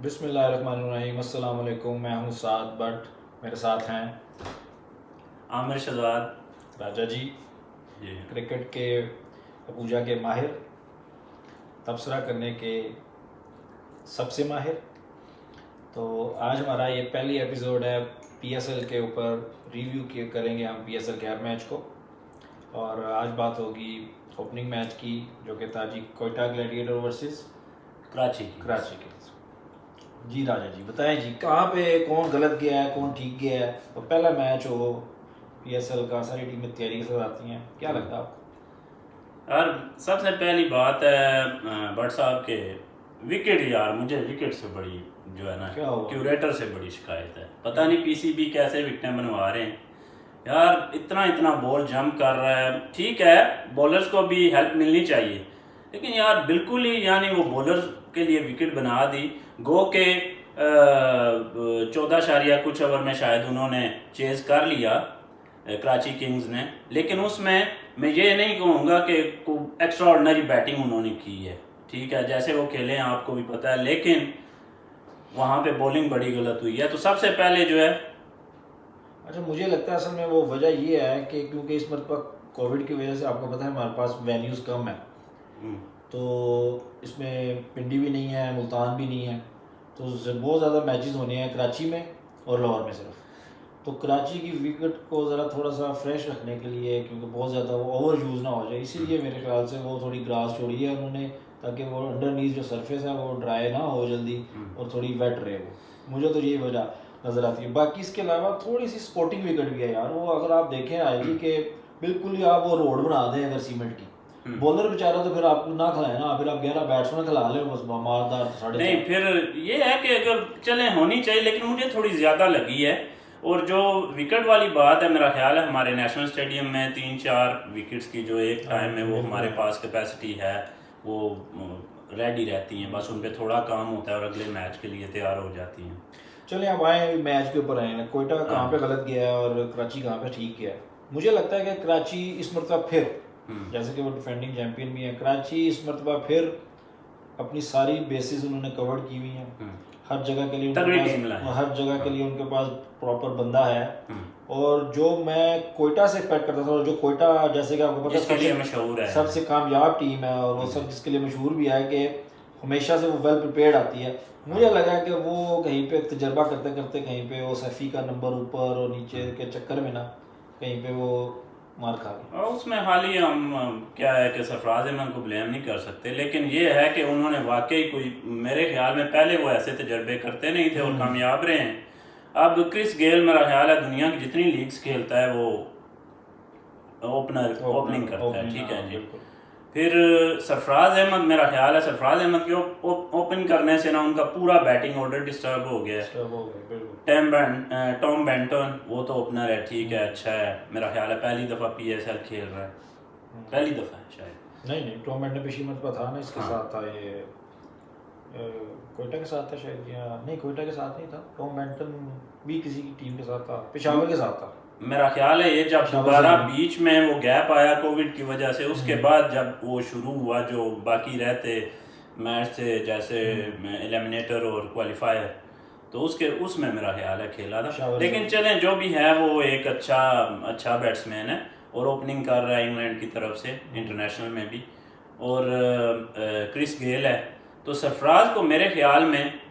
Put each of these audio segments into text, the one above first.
बिस्मिल्लाहिर्रहमानिर्रहीम। अस्सलाम वालेकुम। मैं हूँ साद बट, मेरे साथ हैं आमिर शहजाद राजा जी, जी। क्रिकेट के अबूजा के माहिर, तबसरा करने के सबसे माहिर। तो आज हमारा ये पहली एपिसोड है पीएसएल के ऊपर। रिव्यू करेंगे हम पीएसएल के हर मैच को। और आज बात होगी ओपनिंग मैच की, जो कि था जी Quetta Gladiator versus Karachi Kings. जी राजा जी बताएं जी, कहाँ पे कौन गलत गया है, कौन ठीक गया है। तो पहला मैच हो पीएसएल का, सारी टीमें तैयारी के साथ आती हैं, क्या लगता है आपको? यार सबसे पहली बात है भट्ट साहब के विकेट। यार मुझे विकेट से बड़ी जो है ना क्या हुआ? क्यूरेटर से बड़ी शिकायत है। पता नहीं पीसीबी कैसे विकेटें बनवा रहे हैं यार। इतना इतना बॉल जंप कर रहा है। ठीक है, बॉलर्स को भी हेल्प मिलनी चाहिए, लेकिन यार बिल्कुल ही यानी वो बॉलर्स के लिए विकेट बना दी। गो के 14 कुछ ओवर में शायद उन्होंने चेज कर लिया कराची किंग्स ने, लेकिन उसमें मैं ये नहीं कहूँगा कि एक्स्ट्रा ऑर्डिनरी बैटिंग उन्होंने की है। ठीक है, जैसे वो खेले हैं आपको भी पता है, लेकिन वहाँ पे बॉलिंग बड़ी गलत हुई है। तो सबसे पहले जो है, अच्छा, मुझे लगता है असल में वो वजह ये है कि क्योंकि इस मरतबा कोविड की वजह से आपको पता है हमारे पास वेन्यूज़ कम है, तो इसमें पिंडी भी नहीं है, मुल्तान भी नहीं है, तो बहुत ज़्यादा मैचेस होने हैं कराची में और लाहौर में सिर्फ। तो कराची की विकेट को ज़रा थोड़ा सा फ्रेश रखने के लिए, क्योंकि बहुत ज़्यादा वो ओवर यूज़ ना हो जाए, इसीलिए मेरे ख्याल से वो थोड़ी ग्रास छोड़ी है उन्होंने, ताकि वो अंडरनीज जो सरफेस है वो ड्राई ना हो जल्दी और थोड़ी वेट रहे वो। मुझे तो ये वजह नज़र आती है। बाकी इसके अलावा थोड़ी सी स्पोर्टिंग विकेट भी है यार। वो अगर आप देखें आएगी कि बिल्कुल ही आप वो रोड बना दें अगर सीमेंट की, बॉलर बेचारा तो फिर आप ना खिलाए ना, फिर आप 11 बैट्समैन खिला ले बस मारदार साढ़े नहीं फिर ये है कि अगर चले होनी चाहिए, लेकिन मुझे थोड़ी ज़्यादा लगी है। और जो विकेट वाली बात है, मेरा ख्याल है हमारे नेशनल स्टेडियम में 3-4 विकेट्स की जो एक टाइम में वो हमारे पास कैपेसिटी है, वो रेडी रहती हैं। बस उन पर थोड़ा काम होता है और अगले मैच के लिए तैयार हो जाती हैं। चले अब आए मैच के ऊपर आए ना, कोयटा कहाँ पे गलत गया है और कराची कहाँ पे ठीक गया है। मुझे लगता है कि कराची इस मरतबा फिर, जैसे कि वो डिफेंडिंग चैंपियन भी है, कराची इस मरतबा फिर अपनी सारी बेसिस उन्होंने कवर की हुई हैं। हर जगह के लिए उनके पास प्रॉपर बंदा है। और जो मैं कोयटा से एक्सपेक्ट करता था, और जो कोयटा जैसे कि आपको पता है सबसे कामयाब टीम है और वो सब जिसके लिए मशहूर भी है कि हमेशा से वो वेल प्रिपेयर्ड आती है, मुझे लगा कि वो कहीं पे तजर्बा करते करते कहीं पे वो सैफी का नंबर ऊपर और नीचे के चक्कर में ना कहीं पे वो मार खा गई। और उसमें हाल ही हम क्या है कि सरफराज अहमद को ब्लेम नहीं कर सकते, लेकिन ये है कि उन्होंने वाकई कोई, मेरे ख्याल में पहले वो ऐसे तजर्बे करते नहीं थे और कामयाब रहे हैं। अब क्रिस गेल मेरा ख्याल है दुनिया की जितनी लीग्स खेलता है वो ओपनिंग करता है। ठीक है जी। फिर सरफराज अहमद, मेरा ख्याल है सरफराज अहमद के ओपन करने से ना उनका पूरा बैटिंग ऑर्डर डिस्टर्ब हो गया है। टॉम बेंटन वो तो ओपनर है, ठीक है, अच्छा है, मेरा ख्याल है पहली दफ़ा पीएसएल खेल रहा है, पहली दफ़ा है शायद। नहीं टॉम बेंटन पिछली मरतबा था ना, इसके साथ था ये कोयटा के साथ था शायद, या नहीं कोयटा के साथ नहीं था, टॉम बेंटन भी किसी की टीम के साथ था, पेशावर के साथ था मेरा ख्याल है। ये जब दोबारा बीच में वो गैप आया कोविड की वजह से, उसके बाद जब वो शुरू हुआ जो बाकी रहते मैच थे जैसे एलिमिनेटर और क्वालिफायर, तो उसमें मेरा ख्याल है खेला था। लेकिन चलें जो भी है, वो एक अच्छा बैट्समैन है और ओपनिंग कर रहा है इंग्लैंड की तरफ से इंटरनेशनल में भी। और क्रिस गेल है, तो सरफराज को मेरे ख्याल में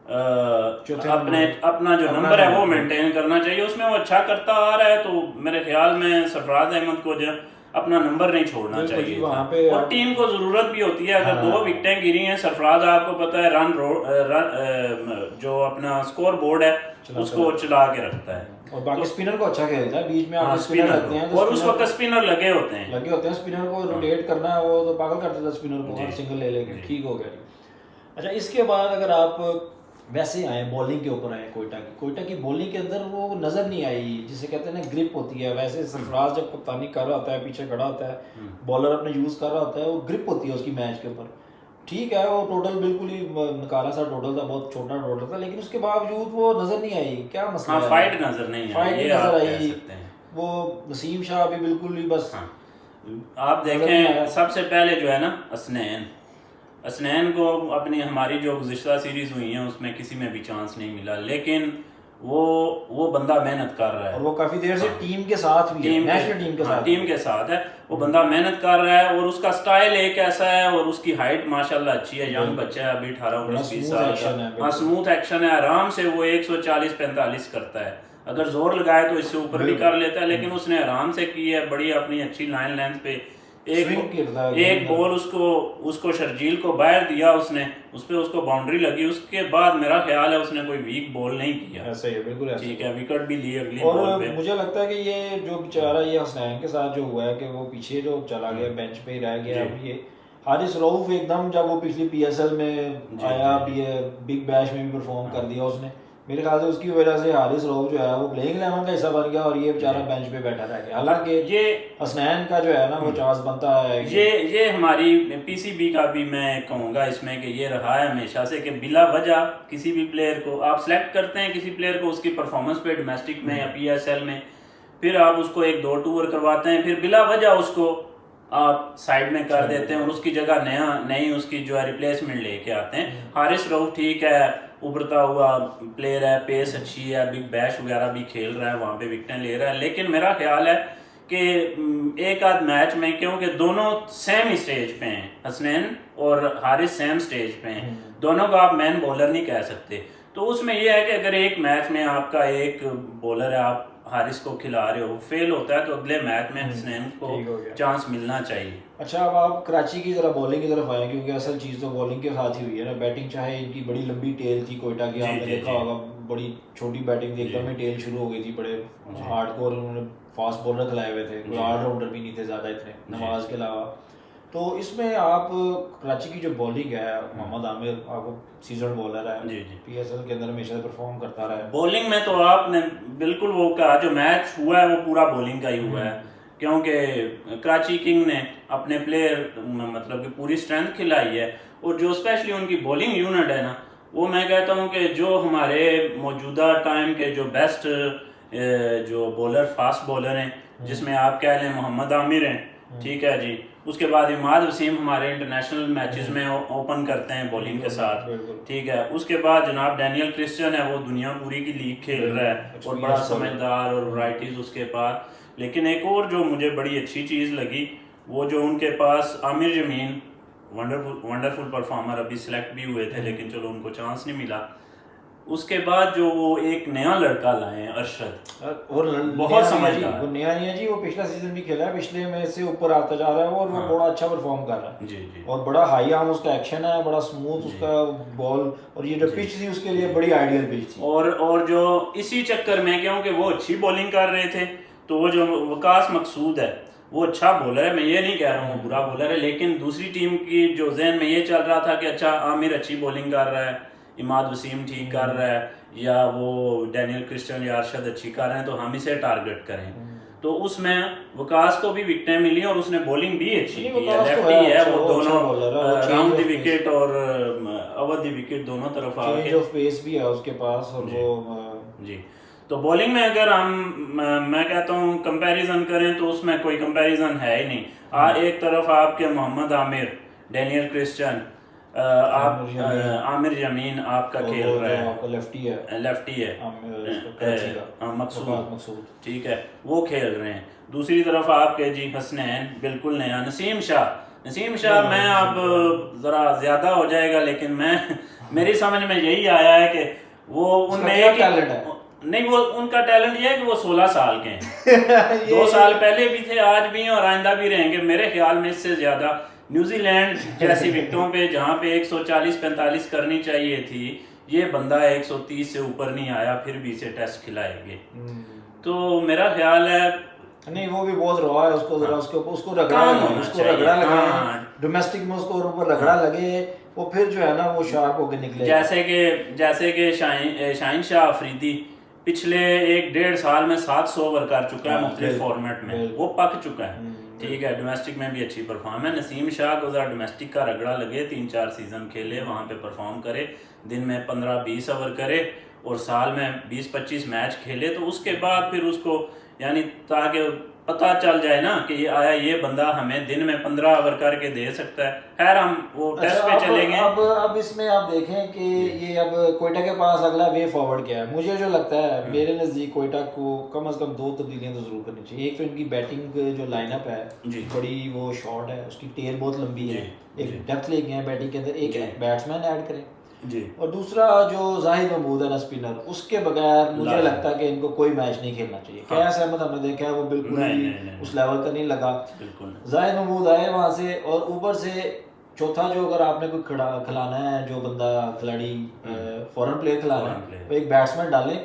अपना जो नंबर है वो मेंटेन करना चाहिए। उसमें वो अच्छा करता आ रहा है, तो मेरे ख्याल में सरफराज अहमद को जो अपना नंबर नहीं छोड़ना चाहिए। और टीम को जरूरत भी होती है, अगर 2 विकेटें गिरी हैं, सरफराज आपको पता है रन जो अपना स्कोर बोर्ड है उसको चला के रखता है, और बाकी स्पिनर को अच्छा खेलता है। बीच में आप स्पिनर लगते हैं और उस वक्त स्पिनर लगे होते हैं स्पिनर को रोटेट करना है, वो तो पागल कर देता है स्पिनर को, हर सिंगल ले लेके ठीक हो गया। अच्छा, इसके बाद अगर आप वैसे आए बॉलिंग के ऊपर आए, कोयटा की बॉलिंग के अंदर वो नज़र नहीं आई, जिसे कहते हैं ना ग्रिप होती है। वैसे सरफराज जब कप्तानी कर रहा होता है, पीछे खड़ा होता है, बॉलर अपने यूज़ कर रहा होता है, वो ग्रिप होती है उसकी मैच के ऊपर। ठीक है, वो टोटल बिल्कुल ही नकारा सा टोटल था, बहुत छोटा टोटल था, लेकिन उसके बावजूद वो नज़र नहीं आई। क्या मसला है? फाइट नज़र आई। वो नसीम शाह भी बिल्कुल ही बस आप देखें, सबसे पहले जो है ना हसनैन, हसनैन को अपनी हमारी जो गुज़िश्ता सीरीज़ हुई हैं उसमें किसी में भी चांस नहीं मिला, लेकिन वो बंदा मेहनत कर रहा है और वो काफ़ी देर से टीम के साथ भी है, नेशनल टीम के साथ है। वो बंदा मेहनत कर रहा है और उसका स्टाइल एक ऐसा है और उसकी हाइट माशाल्लाह अच्छी है, यंग बच्चा है अभी 18-19-20 साल का। हाँ, स्मूथ एक्शन है, आराम से वो 140-45 करता है, अगर जोर लगाए तो इससे ऊपर भी कर लेता है, लेकिन उसने आराम से की है, बड़ी अपनी अच्छी लाइन लेंथ पे एक बॉल उसको शर्जील को बाहर दिया उसने, उस पे उसको बाउंड्री लगी, उसके बाद मेरा ख्याल है उसने कोई वीक बॉल नहीं किया। ऐसा ही है, बिल्कुल ऐसा। ठीक है, विकेट भी ली अगली और बॉल पे। मुझे लगता है कि ये जो बेचारा ये हसनैन के साथ जो हुआ है कि वो पीछे जो चला गया, बेंच पे ही रह गया। अब ये हारिस रऊफ एकदम जब वो पिछली PSL में आया, बिग बैश में भी परफॉर्म कर दिया उसने, मेरे ख्याल से उसकी वजह से हारिस रऊफ जो है वो प्लेइंग 11 का हिस्सा बन गया और ये बेचारा बेंच पे बैठा रह गया। हालांकि ये हसनैन का जो है ना वो चांस बनता है। ये हमारी PCB का भी मैं कहूँगा इसमें कि ये रहा है हमेशा से कि बिला वजह किसी भी प्लेयर को आप सेलेक्ट करते हैं, किसी प्लेयर को उसकी परफॉर्मेंस पे डोमेस्टिक में या PSL में, फिर आप उसको 1-2 टूर करवाते हैं, फिर बिला वजह उसको आप साइड में कर देते हैं और उसकी जगह नई उसकी जो है रिप्लेसमेंट लेके आते हैं। हारिस रऊफ ठीक है, उभरता हुआ प्लेयर है, पेस अच्छी है, बिग बैश वगैरह भी खेल रहा है, वहाँ पे विकेटें ले रहा है, लेकिन मेरा ख्याल है कि एक आध मैच में, क्योंकि दोनों सेम स्टेज पे हैं, हसनैन और हारिस सेम स्टेज पे हैं, दोनों को आप मैन बॉलर नहीं कह सकते, तो उसमें यह है कि अगर एक मैच में आपका एक बॉलर है, आप हारिस को खिला रहे हो, फेल होता है तो अगले मैच में हसनैन को चांस मिलना चाहिए। अच्छा, अब आप कराची की तरफ बॉलिंग की तरफ आए, क्योंकि असल चीज़ तो बॉलिंग के साथ ही हुई है ना। बैटिंग चाहे इनकी बड़ी लंबी टेल थी, कोयटा की आपने देखा होगा, बड़ी छोटी बैटिंग थी, एकदम ही टेल शुरू हो गई थी, बड़े हार्डकोर उन्होंने फास्ट बॉलर खिलाए हुए थे, कोई ऑलराउंडर भी नहीं थे ज़्यादा इतने नवाज के अलावा। तो इसमें आप कराची की जो बॉलिंग है, मोहम्मद आमिर आपको सीजन बॉलर है, PSL के अंदर हमेशा परफॉर्म करता रहा है। बॉलिंग में तो आपने बिल्कुल वो कहा, जो मैच हुआ है वो पूरा बॉलिंग का ही हुआ है, क्योंकि कराची किंग ने अपने प्लेयर मतलब कि पूरी स्ट्रेंथ खिलाई है, और जो स्पेशली उनकी बॉलिंग यूनिट है ना, वो मैं कहता हूँ कि जो हमारे मौजूदा टाइम के जो बेस्ट जो बॉलर फास्ट बॉलर हैं, जिसमें आप कह लें मोहम्मद आमिर हैं, ठीक है जी, उसके बाद इमाद वसीम हमारे इंटरनेशनल मैचेस में ओपन करते हैं बॉलिंग के साथ, ठीक है, उसके बाद जनाब डैनियल क्रिश्चियन है, वो दुनिया पूरी की लीग खेल रहा है और बड़ा समझदार और वैराइटीज उसके पास। लेकिन एक और जो मुझे बड़ी अच्छी चीज़ लगी, वो जो उनके पास आमिर जमीन वंडरफुल परफॉर्मर अभी सिलेक्ट भी हुए थे, लेकिन चलो उनको चांस नहीं मिला। उसके बाद जो वो एक नया लड़का लाए हैं अरशद, और बहुत समझदार, वो नया नहीं है जी, वो पिछला सीजन भी खेला है, पिछले में से ऊपर आता जा रहा है और वो बड़ा अच्छा परफॉर्म कर रहा है जी, और बड़ा हाई आर्म उसका एक्शन है, बड़ा स्मूथ उसका बॉल, और ये जो पिच थी उसके लिए बड़ी आइडियल पिच थी। और जो इसी चक्कर में, क्योंकि वो अच्छी बॉलिंग कर रहे थे, तो वो जो वकास मकसूद है वो अच्छा बॉलर है, मैं ये नहीं कह रहा हूँ वो बुरा बॉलर है, लेकिन दूसरी टीम की जो जहन में ये चल रहा था कि अच्छा आमिर अच्छी बॉलिंग कर रहा है, इमाद वसीम ठीक कर रहा है, या वो डैनियल क्रिश्चियन या अरशद अच्छी कर रहे हैं, तो हम इसे टारगेट करें, तो उसमें वकास को भी विकेटें मिली और उसने बॉलिंग भी अच्छी की है, लेफ्टी है वो, दोनों राउंड द विकेट और अवध द विकेट दोनों तरफ आ गए, चेंज ऑफ पेस भी है उसके पास, और वो जी। तो बॉलिंग में अगर मैं कहता हूँ कंपैरिजन करें तो उसमें कोई कंपैरिजन है ही नहीं। एक तरफ आपके मोहम्मद आमिर, डैनियल क्रिश्चियन, आमिर जमीन आपका खेल रहा है, आपका लेफ्टी है मकसूद, ठीक है, वो खेल रहे हैं। दूसरी तरफ आपके जी हसनैन बिल्कुल नया, नसीम शाह मैं अब जरा ज्यादा हो जाएगा, लेकिन मेरी समझ में यही आया है कि वो उनमें एक टैलेंट है नहीं, वो उनका टैलेंट ये है कि वो 16 साल के हैं 2 साल पहले भी थे, आज भी हैं और आइंदा भी रहेंगे। मेरे ख्याल में इससे ज्यादा न्यूजीलैंड जैसी विकेटों पे जहाँ पे 140-45 करनी चाहिए थी, ये बंदा 130 से ऊपर नहीं आया, फिर भी इसे टेस्ट खिलाएंगे। तो मेरा ख्याल है नहीं, वो भी बहुत रहा है, उसको जरा उसको रगड़ा लगे, डोमेस्टिक में उसको ऊपर रगड़ा लगे, वो फिर जो है ना वो शार्प होके निकले। जैसे कि शाहीन शाह अफरीदी पिछले 1-1.5 साल में 700 ओवर कर चुका है मुख्तलिफ फॉर्मेट में, वो पक चुका है, ठीक है, डोमेस्टिक में भी अच्छी परफॉर्म है। नसीम शाह को जरा डोमेस्टिक का रगड़ा लगे, 3-4 सीजन खेले, वहाँ पे परफॉर्म करे, दिन में 15-20 ओवर करे और साल में 20-25 मैच खेले, तो उसके बाद फिर उसको यानी ताकि पता चल जाए ना कि ये आया, ये बंदा हमें दिन में 15 ओवर करके दे सकता है। खैर हम वो टेस्ट पे चलेंगे। अब इसमें आप देखें कि ये अब कोयटा के पास अगला वे फॉरवर्ड क्या है। मुझे जो लगता है, मेरे नज़दीक कोयटा को कम से कम 2 तब्दीलियां तो जरूर करनी चाहिए। एक तो इनकी बैटिंग जो लाइनअप है बड़ी वो शॉर्ट है, उसकी टेल बहुत लंबी है, एक डेप्थ लेके हैं बैटिंग के अंदर, एक बैट्समैन ऐड करें जी। और दूसरा जो जाहिद महमूद है ना स्पिनर, उसके बगैर मुझे लगता है कि इनको कोई मैच नहीं खेलना चाहिए। कैस अहमद हमने देखा है वो बिल्कुल ही उस लेवल का नहीं लगा। जाहिद महमूद आए वहाँ से, और ऊपर से चौथा जो अगर आपने कोई खिलाना है, जो बंदा खिलाड़ी फॉरेन प्लेयर खिलाना है, वो एक बैट्समैन डालें।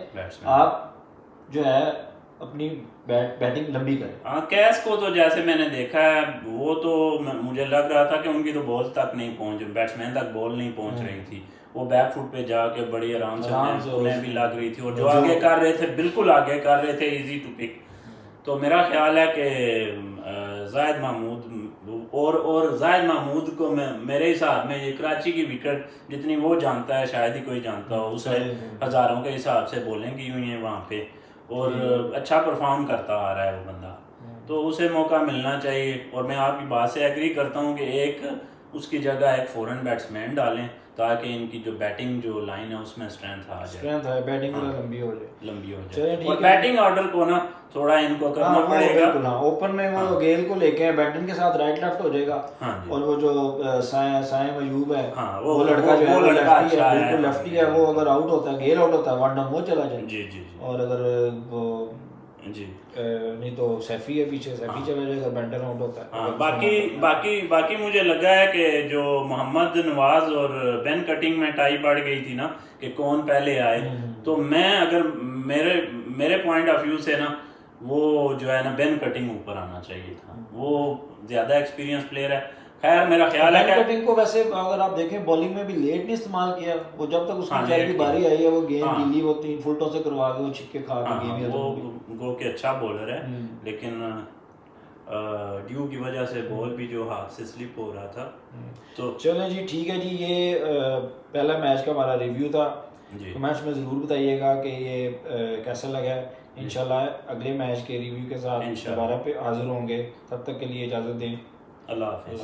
आप जो है अपनी बैटिंग लंबी करें। हाँ, कैस को तो जैसे मैंने देखा है, वो तो मुझे लग रहा था कि उनकी तो बॉल तक नहीं पहुंच, बैट्समैन तक बॉल नहीं पहुंच रही थी। वो बैक फुट पे जाके बड़ी आराम से उन्हें भी लग रही थी, और जो आगे कर रहे थे बिल्कुल आगे कर रहे थे, इजी टू पिक। तो मेरा ख्याल है कि जाहिद महमूद और जाहिद महमूद को मेरे हिसाब में ये कराची की विकेट जितनी वो जानता है शायद ही कोई जानता हो, उसे हज़ारों के हिसाब से बॉलिंग की हुई है वहाँ पे, और अच्छा परफॉर्म करता आ रहा है वो बंदा, तो उसे मौका मिलना चाहिए। और मैं आपकी बात से एग्री करता हूँ कि एक उसकी जगह एक फॉरेन बैट्समैन डालें, ताकि इनकी जो बैटिंग जो लाइन है उसमें स्ट्रेंथ आ जाए, स्ट्रेंथ है, बैटिंग लंबी हो जाए। और बैटिंग ऑर्डर को ना थोड़ा इनको करना पड़ेगा। ओपन में वो गेल को लेके बैटन के साथ राइट लेफ्ट हो जाएगा, और वो जो साइम अयूब है वो लड़का जो है वो लेफ्टी है, बिल्कुल लेफ्टी है, वो अगर आउट होता है, गेल आउट होता है, वन डाउन वो चला जाए। जी। और अगर वो नहीं तो सैफी है पीछे, सैफी चला जाएगा, बेंटन आउट होता है। बाकी मुझे लगा है कि जो मोहम्मद नवाज और बेन कटिंग में टाई पड़ गई थी ना कि कौन पहले आए, तो मैं अगर मेरे पॉइंट ऑफ व्यू से ना, वो जो है ना बेन कटिंग ऊपर आना चाहिए था, वो ज्यादा एक्सपीरियंस प्लेयर है। खैर मेरा ख्याल है बेन कटिंग को वैसे अगर आप देखें बॉलिंग में भी लेट नहीं इस्तेमाल किया, वो जब तक उसकी चाय की बारी आई है वो गेंद गीली वो 3 फुलटों से करवा के वो छिक्के खा के गेम वो गो के अच्छा बॉलर है, लेकिन ड्यू की वजह से बॉल भी जो हाथ से स्लिप हो रहा था। तो चलें जी, ठीक है जी, ये पहला मैच का हमारा रिव्यू था। कमेंट्स में ज़रूर बताइएगा कि ये कैसा लगा। इंशाल्लाह अगले मैच के रिव्यू के साथ दोबारा पे हाजिर होंगे, तब तक के लिए इजाज़त दें। अल्लाह हाफ़िज़।